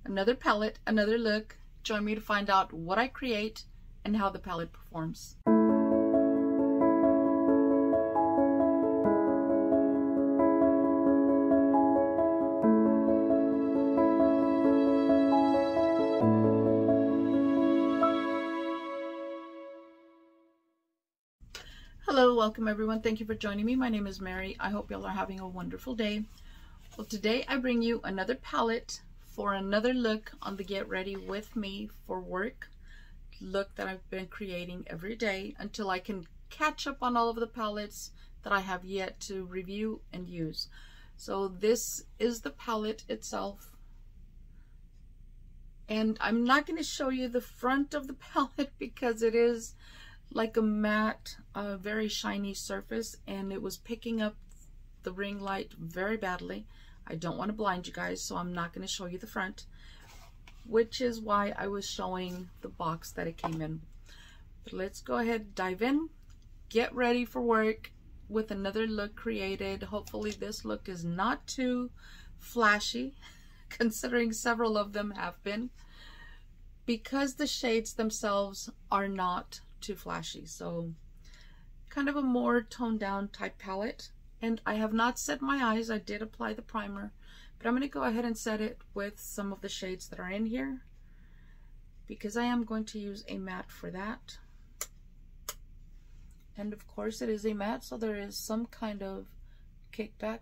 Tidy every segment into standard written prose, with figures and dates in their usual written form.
another palette, another look. Join me to find out what I create and how the palette performs. Hello, welcome everyone. Thank you for joining me. My name is Mary. I hope y'all are having a wonderful day. Well, today I bring you another palette for another look on the Get Ready With Me for Work look that I've been creating every day until I can catch up on all of the palettes that I have yet to review and use. So this is the palette itself. And I'm not going to show you the front of the palette because it is like a matte, very shiny surface, and it was picking up the ring light very badly. I don't want to blind you guys, so I'm not going to show you the front, which is why I was showing the box that it came in. But let's go ahead and dive in, get ready for work with another look created. Hopefully this look is not too flashy, considering several of them have been, because the shades themselves are not too flashy. So kind of a more toned down type palette. And I have not set my eyes. I did apply the primer, but I'm going to go ahead and set it with some of the shades that are in here because I am going to use a matte for that. And of course it is a matte, so there is some kind of kickback.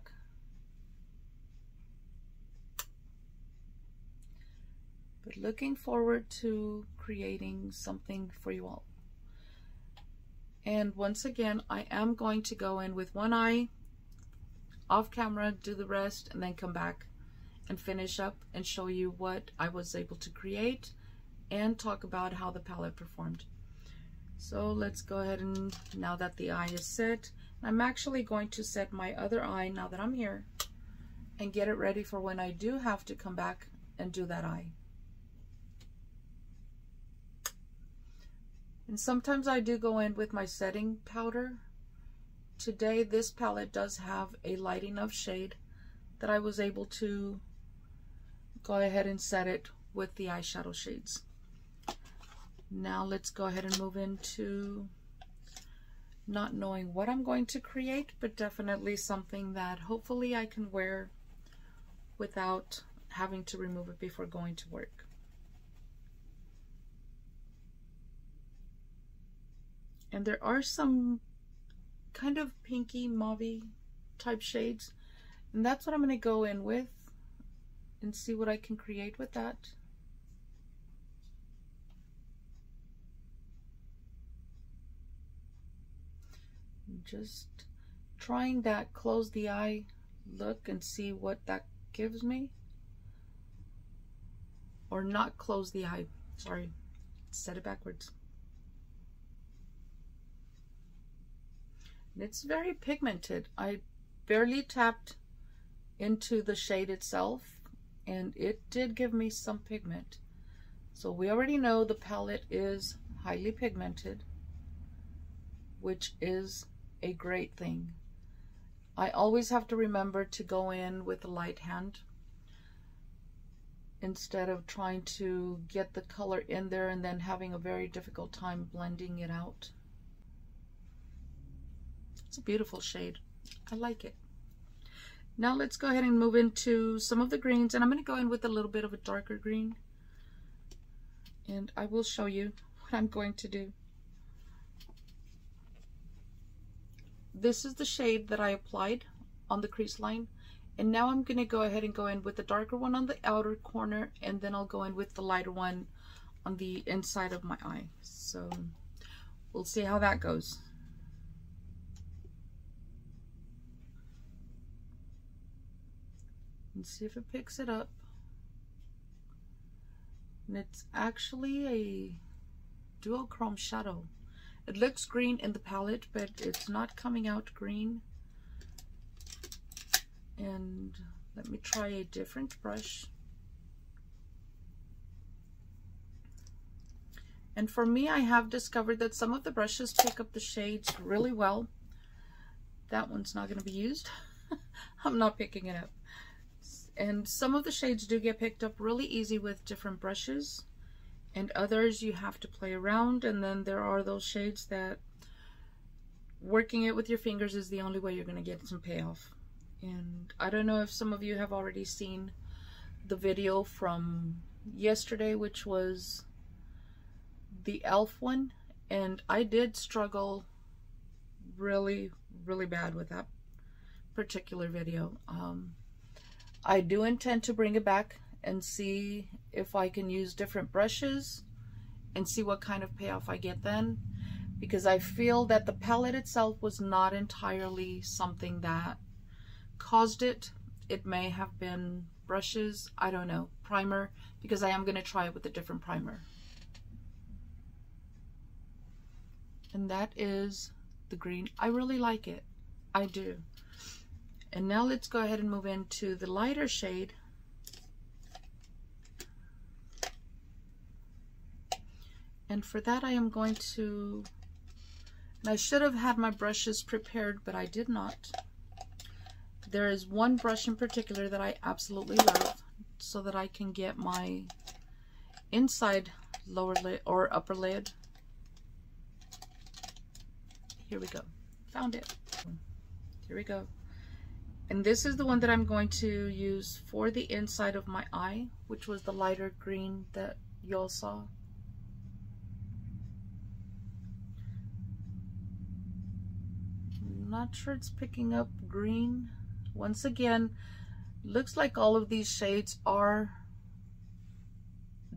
But looking forward to creating something for you all. And once again, I am going to go in with one eye, off camera, do the rest, and then come back and finish up and show you what I was able to create and talk about how the palette performed. So let's go ahead and, now that the eye is set, I'm actually going to set my other eye now that I'm here and get it ready for when I do have to come back and do that eye. And sometimes I do go in with my setting powder. Today this palette does have a light enough shade that I was able to go ahead and set it with the eyeshadow shades. Now let's go ahead and move into not knowing what I'm going to create, but definitely something that hopefully I can wear without having to remove it before going to work. And there are some kind of pinky mauvey type shades, and that's what I'm going to go in with and see what I can create with that. Just trying that close the eye look and see what that gives me. Or not close the eye, sorry, set it backwards. It's very pigmented. I barely tapped into the shade itself and it did give me some pigment. So we already know the palette is highly pigmented, which is a great thing. I always have to remember to go in with a light hand instead of trying to get the color in there and then having a very difficult time blending it out. It's a beautiful shade. I like it. Now let's go ahead and move into some of the greens, and I'm going to go in with a little bit of a darker green, and I will show you what I'm going to do. This is the shade that I applied on the crease line, and now I'm going to go ahead and go in with the darker one on the outer corner, and then I'll go in with the lighter one on the inside of my eye. So we'll see how that goes. And see if it picks it up. And it's actually a duochrome shadow. It looks green in the palette, but it's not coming out green. And let me try a different brush. And for me, I have discovered that some of the brushes pick up the shades really well. That one's not going to be used. I'm not picking it up. And some of the shades do get picked up really easy with different brushes, and others you have to play around. And then there are those shades that working it with your fingers is the only way you're going to get some payoff. And I don't know if some of you have already seen the video from yesterday, which was the elf one, and I did struggle really bad with that particular video. I do intend to bring it back and see if I can use different brushes and see what kind of payoff I get then, because I feel that the palette itself was not entirely something that caused it. It may have been brushes, I don't know, primer, because I am going to try it with a different primer. And that is the green. I really like it. I do. And now let's go ahead and move into the lighter shade. And for that I am going to, and I should have had my brushes prepared, but I did not. There is one brush in particular that I absolutely love, so that I can get my inside lower lid or upper lid. Here we go. Found it. Here we go. And this is the one that I'm going to use for the inside of my eye, which was the lighter green that y'all saw. I'm not sure it's picking up green. Once again, looks like all of these shades are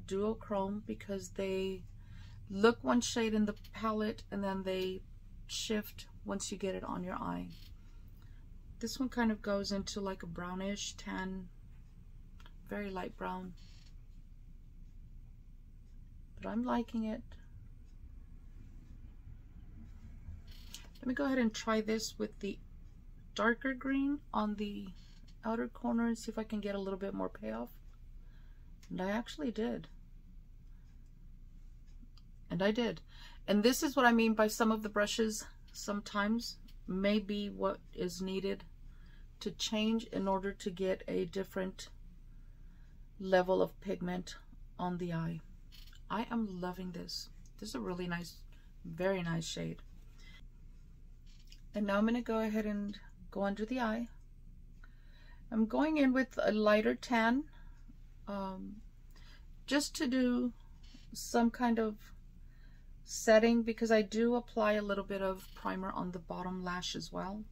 duochrome because they look one shade in the palette and then they shift once you get it on your eye. This one kind of goes into like a brownish tan, very light brown, but I'm liking it. Let me go ahead and try this with the darker green on the outer corner and see if I can get a little bit more payoff. And I actually did. And I did. And this is what I mean by some of the brushes sometimes may be what is needed to change in order to get a different level of pigment on the eye. I am loving this. This is a really nice, very nice shade. And now I'm going to go ahead and go under the eye. I'm going in with a lighter tan, just to do some kind of setting, because I do apply a little bit of primer on the bottom lash as well.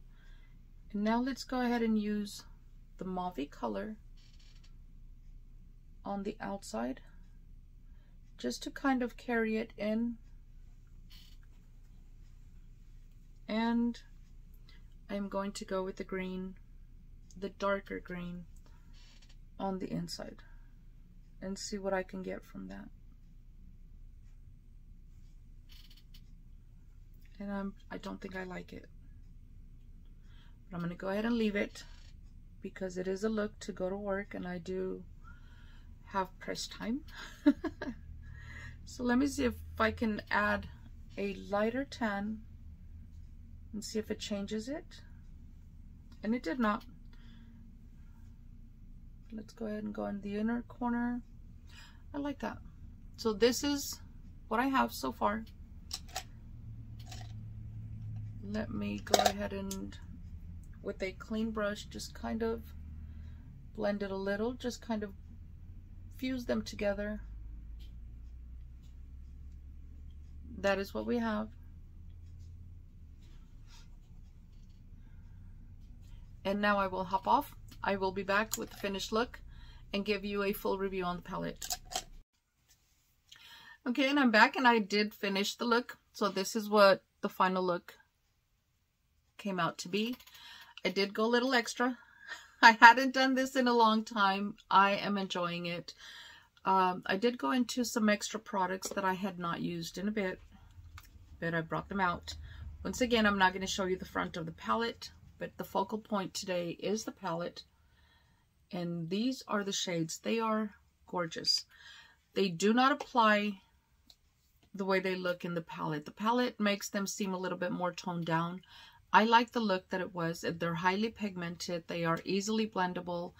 And now let's go ahead and use the mauve color on the outside just to kind of carry it in. And I'm going to go with the green, the darker green on the inside, and see what I can get from that. And I don't think I like it, but I'm going to go ahead and leave it because it is a look to go to work and I do have press time. So let me see if I can add a lighter tan and see if it changes it. And it did not. Let's go ahead and go in the inner corner. I like that. So this is what I have so far. Let me go ahead and, with a clean brush, just kind of blend it a little, just kind of fuse them together. That is what we have. And now I will hop off. I will be back with the finished look and give you a full review on the palette. Okay, and I'm back and I did finish the look. So this is what the final look came out to be. I did go a little extra. I hadn't done this in a long time. I am enjoying it. I did go into some extra products that I had not used in a bit, but I brought them out. Once again, I'm not going to show you the front of the palette, but the focal point today is the palette. And these are the shades. They are gorgeous. They do not apply the way they look in the palette. The palette makes them seem a little bit more toned down. I like the look that it was. They're highly pigmented. They are easily blendable.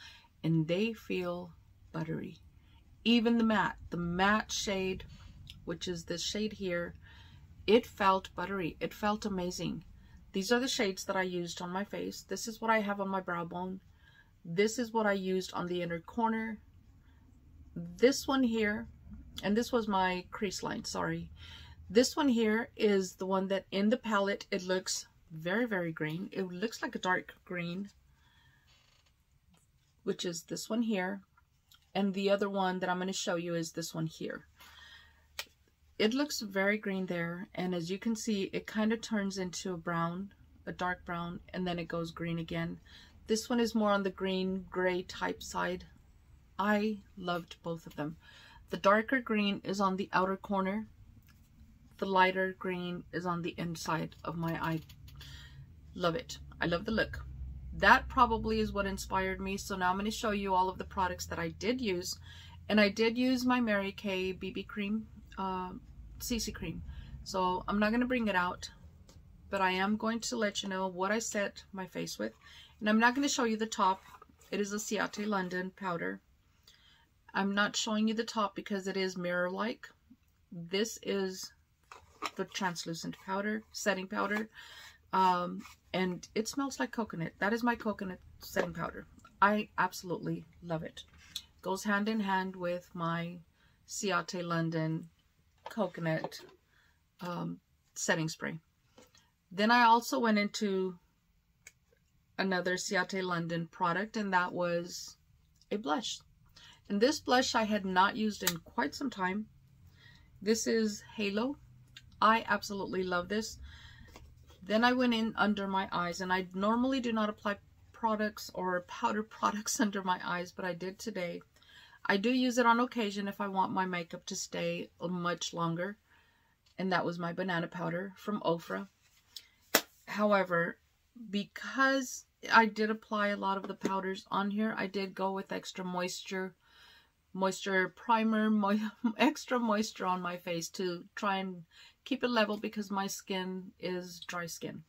and they feel buttery. Even the matte shade, which is this shade here, it felt buttery. It felt amazing. These are the shades that I used on my face. This is what I have on my brow bone. This is what I used on the inner corner. This one here, and this was my crease line, sorry. This one here is the one that in the palette, it looks very, very green. It looks like a dark green, which is this one here. And the other one that I'm going to show you is this one here. It looks very green there, and as you can see, it kind of turns into a brown, a dark brown, and then it goes green again. This one is more on the green gray type side. I loved both of them. The darker green is on the outer corner. The lighter green is on the inside of my eye. Love it. I love the look. That probably is what inspired me. So now I'm going to show you all of the products that I did use. And I did use my Mary Kay BB cream, CC cream. So I'm not going to bring it out, but I am going to let you know what I set my face with. And I'm not going to show you the top. It is a Ciate London powder. I'm not showing you the top because it is mirror-like. This is the translucent powder, setting powder. And it smells like coconut. That is my coconut setting powder. I absolutely love it. Goes hand in hand with my Ciate London coconut setting spray. Then I also went into another Ciate London product, and that was a blush. And this blush I had not used in quite some time. This is Halo. I absolutely love this. Then I went in under my eyes, and I normally do not apply products or powder products under my eyes, but I did today. I do use it on occasion if I want my makeup to stay much longer, and that was my banana powder from Ofra. However, because I did apply a lot of the powders on here, I did go with extra moisture primer, extra moisture on my face to try and keep it level because my skin is dry skin.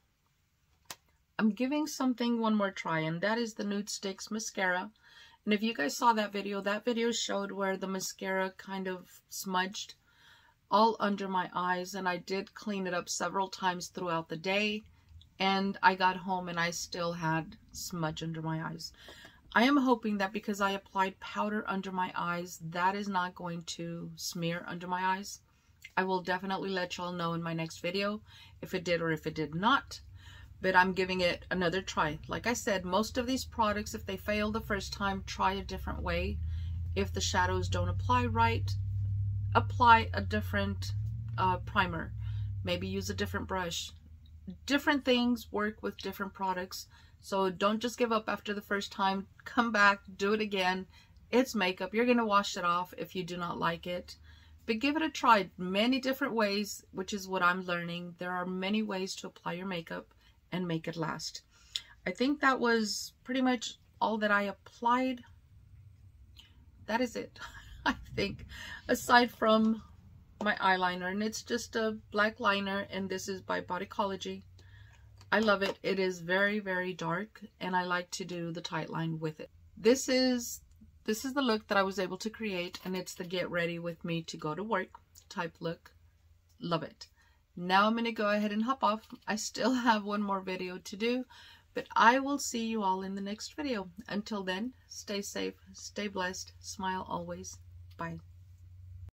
I'm giving something one more try, and that is the Nude Sticks mascara. And if you guys saw that video showed where the mascara kind of smudged all under my eyes, and I did clean it up several times throughout the day, and I got home and I still had smudge under my eyes. I am hoping that because I applied powder under my eyes, that is not going to smear under my eyes. I will definitely let y'all know in my next video if it did or if it did not. But I'm giving it another try. Like I said, most of these products, if they fail the first time, try a different way. If the shadows don't apply right, apply a different primer. Maybe use a different brush. Different things work with different products. So don't just give up after the first time. Come back, do it again. It's makeup. You're going to wash it off if you do not like it. But give it a try. Many different ways, which is what I'm learning. There are many ways to apply your makeup and make it last. I think that was pretty much all that I applied. That is it, I think, aside from my eyeliner. And it's just a black liner, and this is by Bodycology. I love it. It is very, very dark, and I like to do the tight line with it. This is the look that I was able to create, and it's the get ready with me to go to work type look. Love it. Now I'm going to go ahead and hop off. I still have one more video to do, but I will see you all in the next video. Until then, stay safe, stay blessed, smile always. Bye.